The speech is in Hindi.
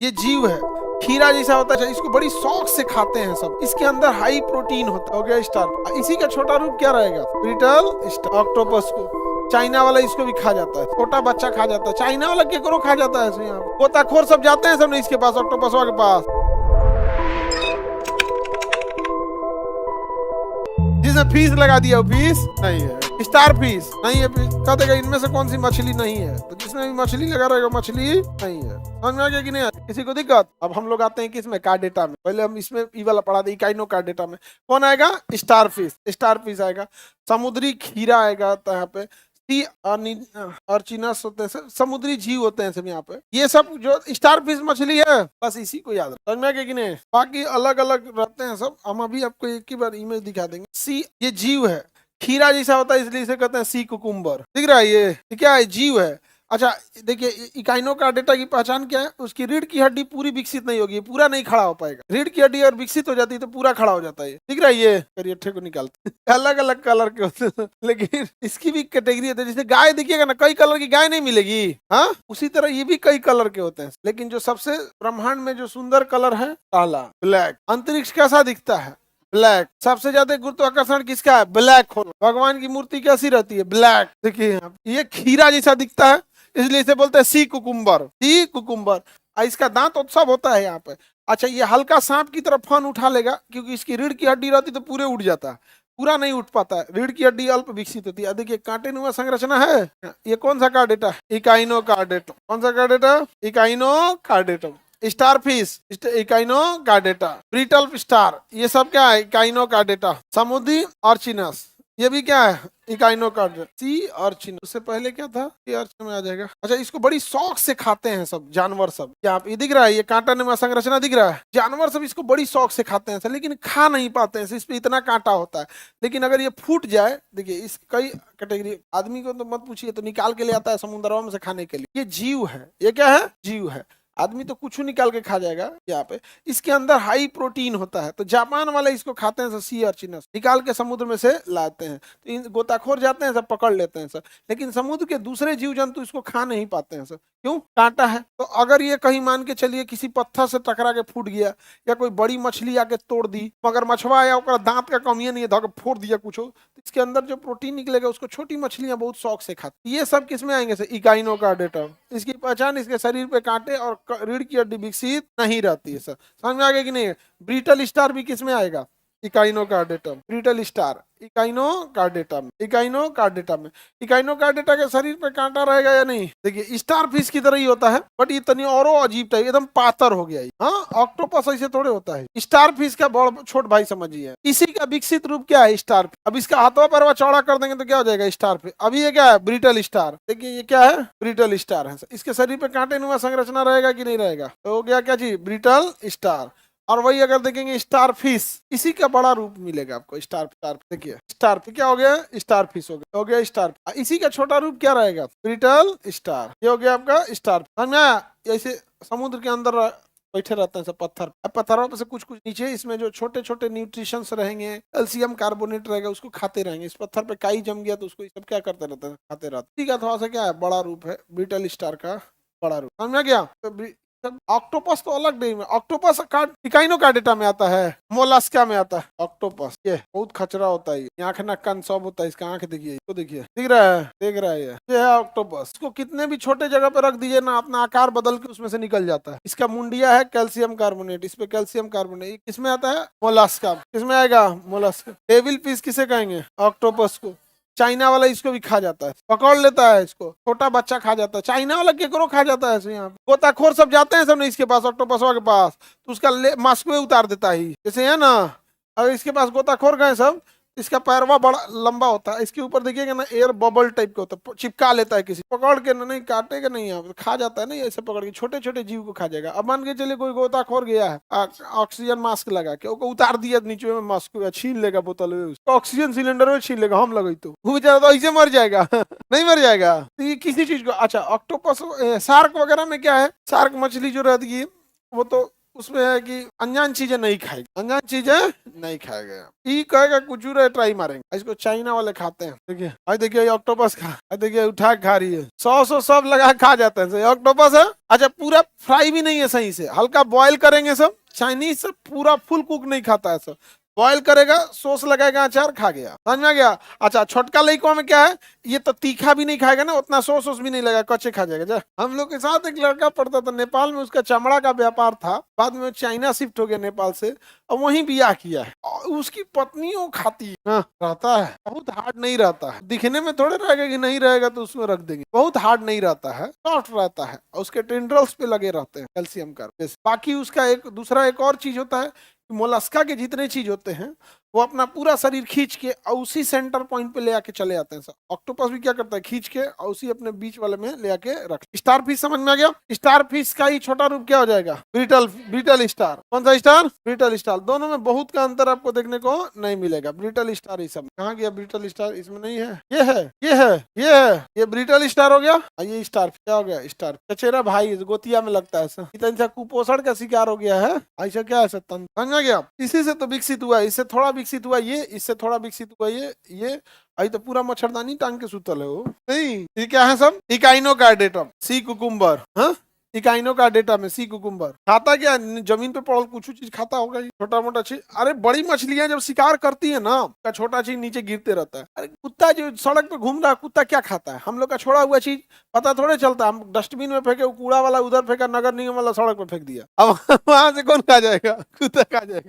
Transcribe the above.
ये जीव है, खीरा जैसा होता है, इसको बड़ी शौक से खाते हैं सब। इसके अंदर हाई प्रोटीन होता है। हो गया स्टार। इसी का छोटा रूप क्या रहेगा? Brittle star. ऑक्टोपस को चाइना वाला इसको भी खा जाता है, छोटा बच्चा खा जाता है। चाइना वाला केकरो खा जाता है। यहाँ गोताखोर सब जाते हैं सब नहीं इसके पास, ऑक्टोपसवा के पास, जिसने फीस लगा दिया। फीस नहीं है, स्टार फीस नहीं है। कह देगा इनमें से कौन सी मछली नहीं है, तो जिसमें भी मछली लगा रहेगा मछली नहीं है। समझ में आ गया कि नहीं? किसी को दिक्कत? अब हम लोग आते हैं किसमें? कार्डेटा में। पहले हम इसमें ई वाला पढ़ा दे, इकाइनो कार्डेटा में कौन आएगा? Star fish. स्टार फिश आएगा। समुद्री खीरा आएगा। तो यहाँ पे सी अर्चिनस होते हैं, समुद्री जीव होते हैं सब यहाँ पे। ये सब जो स्टार फिश मछली है, बस इसी को याद रख। समझ में आ गया कि नहीं? बाकी अलग अलग रहते हैं सब। हम अभी आपको एक ही बार इमेज दिखा देंगे। सी, ये जीव है, खीरा जैसा होता है इसलिए इसे कहते हैं सी कुकुम्बर। दिख रहा है? ये क्या है? जीव है। अच्छा देखिए, इकाइनो कार्डेटा की पहचान क्या है? उसकी रीढ़ की हड्डी पूरी विकसित नहीं होगी, पूरा नहीं खड़ा हो पाएगा। रीढ़ की हड्डी और विकसित हो जाती है तो पूरा खड़ा हो जाता है। दिख रहा है? ये करियठे को निकालते अलग अलग कलर के होते हैं, लेकिन इसकी भी कैटेगरी होती है। जैसे गाय देखिएगा ना, कई कलर की गाय नहीं मिलेगी, हाँ, उसी तरह ये भी कई कलर के होते हैं। लेकिन जो सबसे ब्रह्मांड में जो सुंदर कलर है, काला, ब्लैक। अंतरिक्ष कैसा दिखता है? ब्लैक। सबसे ज्यादा गुरुत्वाकर्षण किसका है? Black hole. भगवान की मूर्ति कैसी रहती है? ब्लैक। देखिए ये खीरा जैसा दिखता है इसलिए इसे बोलते हैं सी कुकुम्बर। Sea cucumber. इसका दांत उत्सव होता है यहाँ पे। अच्छा, ये हल्का सांप की तरफ फन उठा लेगा, क्योंकि इसकी रीढ़ की हड्डी रहती तो पूरे उठ जाता है, पूरा नहीं उठ पाता है। रीढ़ की हड्डी अल्प विकसित होती है। देखिए कांटेनुमा संरचना है। ये कौन सा कार्डेटा? इकाइनो कार्डेटम। कौन सा कार्डेटा? इकाइनो कार्डेटम। Starfish, echinodermata. Brittle star, ये सब क्या है? Echinodermata. समुद्री ऑर्चिनस, ये भी क्या है? Echinodermata. Sea urchin. उससे पहले क्या था? सी ऑर्चिन में आ जाएगा। अच्छा, इसको बड़ी शौक से खाते हैं सब जानवर सब। क्या ये दिख रहा है? ये कांटा संरचना दिख रहा है। जानवर सब इसको बड़ी शौक से खाते हैं सब, लेकिन खा नहीं पाते हैं, इस पे इतना कांटा होता है। लेकिन अगर ये फूट जाए, देखिए इस कई कैटेगरी। आदमी को तो मत पूछिए, तो निकाल के ले आता है समुद्रों में से खाने के लिए। ये जीव है। ये क्या है? जीव है। आदमी तो कुछ निकाल के खा जाएगा यहाँ पे। इसके अंदर हाई प्रोटीन होता है, तो जापान वाले इसको खाते हैं। सी अर्चिनस निकाल के समुद्र में से लाते हैं, तो इन गोताखोर जाते हैं सब, पकड़ लेते हैं सब। लेकिन समुद्र के दूसरे जीव जंतु इसको खा नहीं पाते हैं सब। क्यों? कांटा है। तो अगर ये कहीं मान के चलिए किसी पत्थर से टकरा के फूट गया, या कोई बड़ी मछली आके तोड़ दी, मगर मछुआ आया, दांत का कमियां नहीं है, धो के फोड़ दिया कुछ, तो इसके अंदर जो प्रोटीन निकलेगा उसको छोटी मछलियां बहुत शौक से खाती। ये सब किसमें आएंगे? इकाइनो कार्डेटा। इसकी पहचान इसके शरीर पे कांटे और रीढ़ की हड्डी विकसित नहीं रहती है सर। समझ में आ गया कि नहीं? ब्रिटल स्टार भी किसमें आएगा? इकाइनो कार्डेटा। ब्रिटल स्टार इकाइनो कार्डेटा में। इकाइनो कार्डेटा में। इकाइनो कार्डेटा के शरीर पे कांटा रहेगा या नहीं? देखिए स्टार फिश की तरह ही होता है, बट ये तनी और अजीब टाइप, एकदम पातर हो गया। हाँ, ऑक्टोपस ऐसे थोड़े होता है। स्टार फिश का बड़ छोट भाई समझिए। इसी का विकसित रूप क्या है? स्टार। अब इसका हाथों पर चौड़ा कर देंगे तो क्या हो जाएगा? Star fish. अभी ये क्या है? Brittle star. देखिए ये क्या है? ब्रिटल स्टार है। इसके शरीर पे कांटेनुमा संरचना रहेगा कि नहीं रहेगा? तो हो गया क्या चीज? Brittle star. और वही अगर देखेंगे स्टार फिश, इसी का बड़ा रूप मिलेगा आपको। स्टार स्टार देखिए, स्टार क्या हो गया? स्टार फिश हो गया स्टार। इसी का छोटा रूप क्या रहेगा? Brittle star. ये हो गया आपका स्टार। समझ में आया? ऐसे समुद्र के अंदर बैठे रहते हैं सब पत्थर। अब पत्थरों पे से कुछ कुछ नीचे इसमें जो छोटे छोटे न्यूट्रिशंस रहेंगे, कैल्शियम कार्बोनेट रहेगा, उसको खाते रहेंगे। इस पत्थर पे काई जम गया तो उसको सब क्या करते रहते हैं? खाते रहते। ठीक है, थोड़ा सा क्या है? बड़ा रूप है ब्रिटल स्टार का, बड़ा रूप। समझ में गया? तो ऑक्टोपस तो अलग नहीं में। ऑक्टोपस इकाइनो कार्डेटा में आता है, मोलस्का में आता है। ऑक्टोपस ये बहुत खचरा होता है, आंख नाक कान सब होता है। इसका आंख देखिए, इसको देखिए, दिख रहा है? देख रहा है? ये है ऑक्टोपस। इसको कितने भी छोटे जगह पे रख दीजिए ना, अपना आकार बदल के उसमें से निकल जाता है। इसका मुंडिया है कैल्शियम कार्बोनेट, इस पे कैल्शियम कार्बोनेट। किसमें आता है? मोलस्का। किसमें आएगा? मोलस्का। डेविल फिश किसे कहेंगे? ऑक्टोपस को। चाइना वाला इसको भी खा जाता है, पकड़ लेता है इसको, छोटा बच्चा खा जाता है। चाइना वाला केकरो खा जाता है। यहाँ गोताखोर सब जाते हैं सब नहीं इसके पास, ऑक्टोपसवा के पास, तो उसका मास्क में उतार देता है। जैसे है ना, अगर इसके पास गोताखोर गए सब, इसका पैरवा बड़ा लंबा होता है, इसके ऊपर देखिएगा ना एयर बबल टाइप का होता है, चिपका लेता है किसी, पकड़ के ना, नहीं काटेगा नहीं, यहाँ खा जाता है। नहीं ऐसे पकड़ के छोटे छोटे जीव को खा जाएगा। अब मान के चलिए कोई गोताखोर गया है, ऑक्सीजन मास्क लगा के उसको उतार दिया नीचे में, मास्क छीन लेगा बोतल में, ऑक्सीजन सिलेंडर में छीन लेगा, हम लगे तो वो बेचारा तो ऐसे मर जाएगा नहीं मर जाएगा तो ये किसी चीज को। अच्छा ऑक्टोपस, शार्क वगैरह में क्या है? शार्क मछली जो रहती है वो तो उसमें है कि अनजान चीजें नहीं खाएगी, अनजान चीजें नहीं खाएगा। ई कहेगा कुछ ट्राई मारेंगे, इसको चाइना वाले खाते हैं। देखिए आज देखिए ऑक्टोपस खा, देखिए उठा के खा रही है, सॉस सब लगा खा जाते हैं। ऑक्टोपस है, अच्छा पूरा फ्राई भी नहीं है सही से, हल्का बॉयल करेंगे सब। चाइनीज सब पूरा फुल कुक नहीं खाता है, सब बॉयल करेगा, सॉस लगाएगा, अचार, खा गया। समझ में आ गया। अच्छा छोटका लड़कों में क्या है, ये तो तीखा भी नहीं खाएगा ना, उतना सॉस भी नहीं लगा, कच्चे खा जाएगा। जा हम लोग के साथ एक लड़का पढ़ता था नेपाल में, उसका चमड़ा का व्यापार था, बाद में चाइना शिफ्ट हो गया नेपाल से, और वहीं ब्याह किया है। और उसकी पत्नी वो खाती है, रहता है बहुत हार्ड नहीं रहता है, दिखने में थोड़े रहेगा कि नहीं रहेगा तो उसमें रख देंगे, बहुत हार्ड नहीं रहता है, सॉफ्ट रहता है, और उसके टेंड्रल्स पे लगे रहते हैं कैल्शियम का। बाकी उसका एक दूसरा एक और चीज होता है, मोलस्का के जितने चीज होते हैं वो अपना पूरा शरीर खींच के और उसी सेंटर पॉइंट पे ले आके चले आते हैं। ऑक्टोपस भी क्या करता है, खींच के और उसी अपने बीच वाले में ले आके रख। स्टार फिश समझ में आ गया। स्टार फिश का ही छोटा रूप क्या हो जाएगा, ब्रिटल स्टार। कौन सा स्टार, ब्रिटल स्टार। दोनों में बहुत का अंतर आपको देखने को नहीं मिलेगा। ब्रिटल स्टार ही सब कहाँ गया, ब्रिटल स्टार इसमें नहीं है, ये है, ये है, ये है, ये ब्रिटल स्टार हो गया। ये स्टार क्या हो गया, स्टार चचेरा भाई गोतिया में लगता है, इतना कुपोषण का शिकार हो गया है, ऐसा क्या है, समझ में गया। इसी से तो विकसित हुआ, इससे थोड़ा विकसित हुआ ये, इससे थोड़ा विकसित हुआ ये आई तो पूरा मच्छरदानी टांग के सुतल है वो। नहीं ये क्या है सब, इकाइनोकार्डेटम, सी कुकुम्बर। हाँ इकाइनोकार्डेटा में सी कुकुम्बर। खाता क्या, जमीन पे पड़ल कुछ चीज खाता होगा, छोटा मोटा चीज। अरे बड़ी मछलियां जब शिकार करती है ना, का छोटा चीज नीचे गिरते रहता है। अरे कुत्ता जो सड़क पे घूम रहा है, कुत्ता क्या खाता है, हम लोग का छोड़ा हुआ चीज पता थोड़े चलता। हम डस्टबिन में फेंके, कूड़ा वाला उधर फेंका, नगर निगम वाला सड़क पे फेंक दिया, अब वहां से कौन खा जाएगा, कुत्ता खा जाएगा।